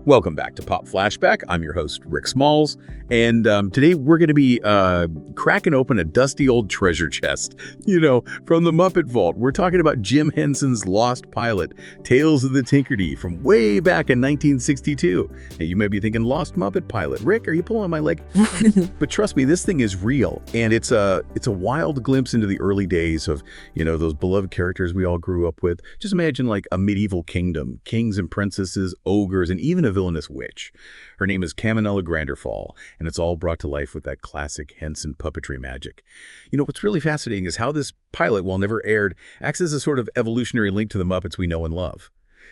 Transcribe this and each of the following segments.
Welcome back to Pop Flashback. I'm your host, Rick Smalls, and today we're going to be cracking open a dusty old treasure chest, from the Muppet Vault. We're talking about Jim Henson's lost pilot, Tales of the Tinkerdee, from way back in 1962. Now, you may be thinking, lost Muppet pilot. Rick, are you pulling my leg? But trust me, this thing is real, and it's a wild glimpse into the early days of, those beloved characters we all grew up with. Just imagine like a medieval kingdom, kings and princesses, ogres, and even a villainous witch. Her name is Taminella Grinderfall, and it's all brought to life with that classic Henson puppetry magic. What's really fascinating is how this pilot, while never aired, acts as a sort of evolutionary link to the Muppets we know and love.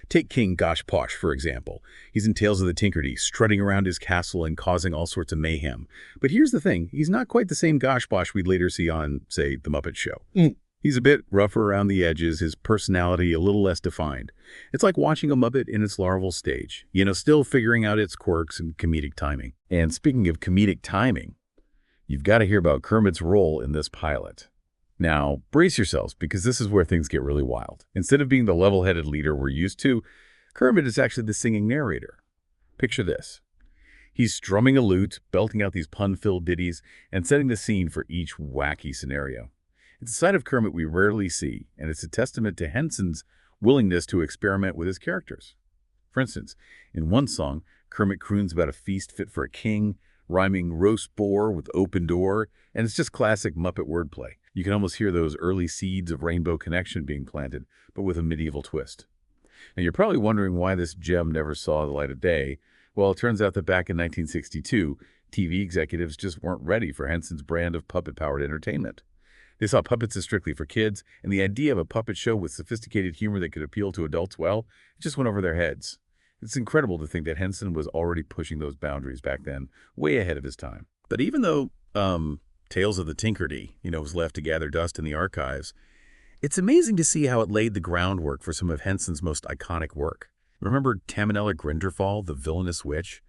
Take King Goshposh, for example. He's in Tales of the Tinkerdee, strutting around his castle and causing all sorts of mayhem. But here's the thing, he's not quite the same Goshposh we'd later see on, say, The Muppet Show. He's a bit rougher around the edges, his personality a little less defined. It's like watching a Muppet in its larval stage, still figuring out its quirks and comedic timing. And speaking of comedic timing, you've got to hear about Kermit's role in this pilot. Now, brace yourselves, because this is where things get really wild. Instead of being the level-headed leader we're used to, Kermit is actually the singing narrator. Picture this. He's strumming a lute, belting out these pun-filled ditties, and setting the scene for each wacky scenario. It's a side of Kermit we rarely see, and it's a testament to Henson's willingness to experiment with his characters. For instance, in one song, Kermit croons about a feast fit for a king, rhyming roast boar with open door, and it's just classic Muppet wordplay. You can almost hear those early seeds of rainbow connection being planted, but with a medieval twist. Now, you're probably wondering why this gem never saw the light of day. Well, it turns out that back in 1962, TV executives just weren't ready for Henson's brand of puppet-powered entertainment. They saw puppets as strictly for kids, and the idea of a puppet show with sophisticated humor that could appeal to adults, well, it just went over their heads. It's incredible to think that Henson was already pushing those boundaries back then, way ahead of his time. But even though Tales of the Tinkerdee, was left to gather dust in the archives, it's amazing to see how it laid the groundwork for some of Henson's most iconic work. Remember Taminella Grinderfall, the villainous witch?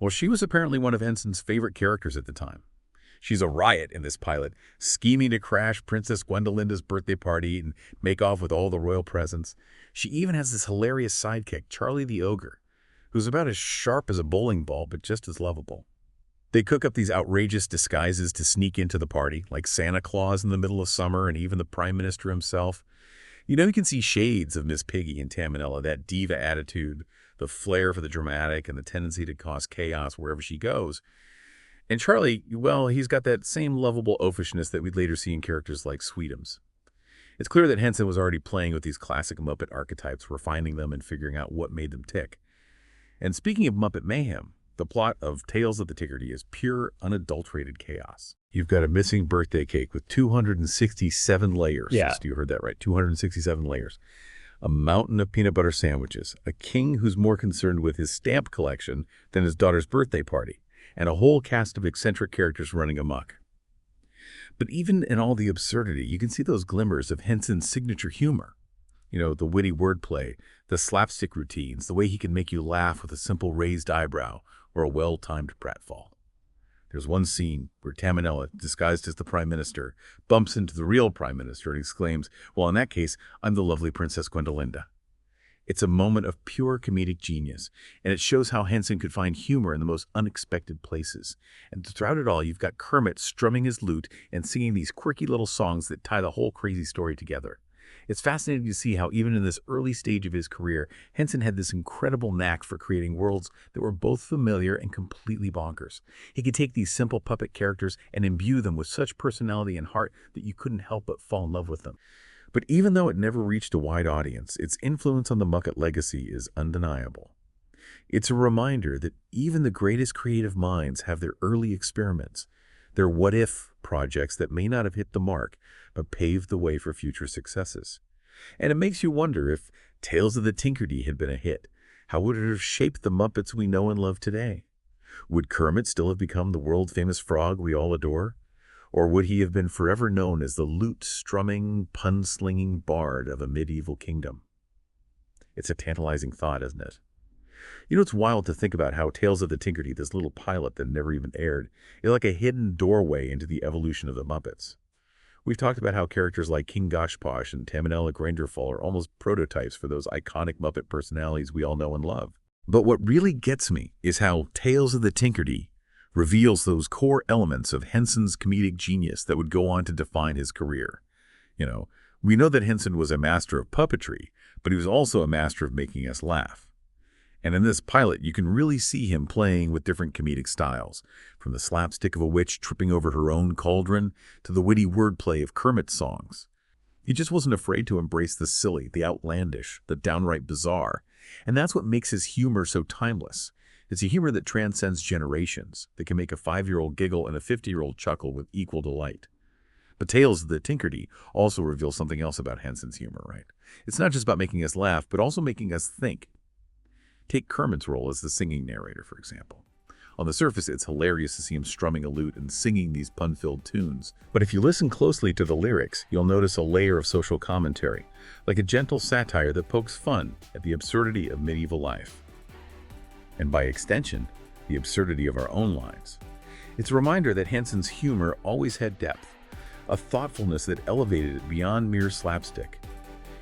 Well, she was apparently one of Henson's favorite characters at the time. She's a riot in this pilot, scheming to crash Princess Gwendolinda's birthday party and make off with all the royal presents. She even has this hilarious sidekick, Charlie the Ogre, who's about as sharp as a bowling ball, but just as lovable. They cook up these outrageous disguises to sneak into the party, like Santa Claus in the middle of summer and even the Prime Minister himself. You can see shades of Miss Piggy and Taminella, that diva attitude, the flair for the dramatic, and the tendency to cause chaos wherever she goes. And Charlie, well, he's got that same lovable oafishness that we'd later see in characters like Sweetums. It's clear that Henson was already playing with these classic Muppet archetypes, refining them and figuring out what made them tick. And speaking of Muppet mayhem, the plot of Tales of the Tinkerdee is pure, unadulterated chaos. You've got a missing birthday cake with 267 layers. Yeah. You heard that right, 267 layers. A mountain of peanut butter sandwiches, a king who's more concerned with his stamp collection than his daughter's birthday party, and a whole cast of eccentric characters running amok. But even in all the absurdity, you can see those glimmers of Henson's signature humor. The witty wordplay, the slapstick routines, the way he can make you laugh with a simple raised eyebrow or a well-timed pratfall. There's one scene where Taminella, disguised as the Prime Minister, bumps into the real Prime Minister and exclaims, well, in that case, I'm the lovely Princess Gwendolinda. It's a moment of pure comedic genius, and it shows how Henson could find humor in the most unexpected places. And throughout it all, you've got Kermit strumming his lute and singing these quirky little songs that tie the whole crazy story together. It's fascinating to see how even in this early stage of his career, Henson had this incredible knack for creating worlds that were both familiar and completely bonkers. He could take these simple puppet characters and imbue them with such personality and heart that you couldn't help but fall in love with them. But even though it never reached a wide audience, its influence on the Muppet legacy is undeniable. It's a reminder that even the greatest creative minds have their early experiments, their what-if projects that may not have hit the mark, but paved the way for future successes. And it makes you wonder, if Tales of the Tinkerdee had been a hit, how would it have shaped the Muppets we know and love today? Would Kermit still have become the world-famous frog we all adore? Or would he have been forever known as the lute-strumming, pun-slinging bard of a medieval kingdom? It's a tantalizing thought, isn't it? It's wild to think about how Tales of the Tinkerdee, this little pilot that never even aired, is like a hidden doorway into the evolution of the Muppets. We've talked about how characters like King Goshposh and Taminella Grinderfall are almost prototypes for those iconic Muppet personalities we all know and love. But what really gets me is how Tales of the Tinkerdee reveals those core elements of Henson's comedic genius that would go on to define his career. We know that Henson was a master of puppetry, but he was also a master of making us laugh. And in this pilot, you can really see him playing with different comedic styles, from the slapstick of a witch tripping over her own cauldron to the witty wordplay of Kermit's songs. He just wasn't afraid to embrace the silly, the outlandish, the downright bizarre. And that's what makes his humor so timeless. It's a humor that transcends generations, that can make a 5-year-old giggle and a 50-year-old chuckle with equal delight. But Tales of the Tinkerdee also reveals something else about Henson's humor, right? It's not just about making us laugh, but also making us think. Take Kermit's role as the singing narrator, for example. On the surface, it's hilarious to see him strumming a lute and singing these pun-filled tunes. But if you listen closely to the lyrics, you'll notice a layer of social commentary, like a gentle satire that pokes fun at the absurdity of medieval life. And by extension, the absurdity of our own lives. It's a reminder that Henson's humor always had depth, a thoughtfulness that elevated it beyond mere slapstick.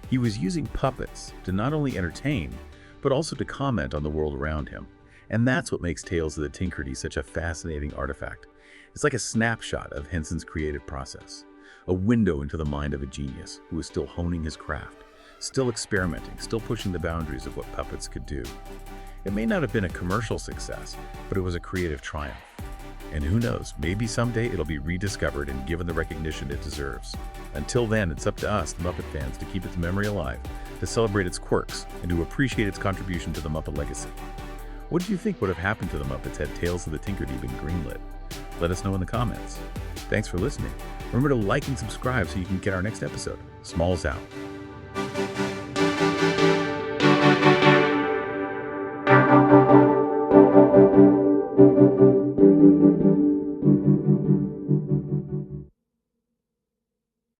He was using puppets to not only entertain, but also to comment on the world around him. And that's what makes Tales of the Tinkerdee such a fascinating artifact. It's like a snapshot of Henson's creative process, a window into the mind of a genius who is still honing his craft, still experimenting, still pushing the boundaries of what puppets could do. It may not have been a commercial success, but it was a creative triumph. And who knows, maybe someday it'll be rediscovered and given the recognition it deserves. Until then, it's up to us, the Muppet fans, to keep its memory alive, to celebrate its quirks, and to appreciate its contribution to the Muppet legacy. What do you think would have happened to the Muppets had Tales of the Tinkerdee been greenlit? Let us know in the comments. Thanks for listening. Remember to like and subscribe so you can get our next episode. Smalls out.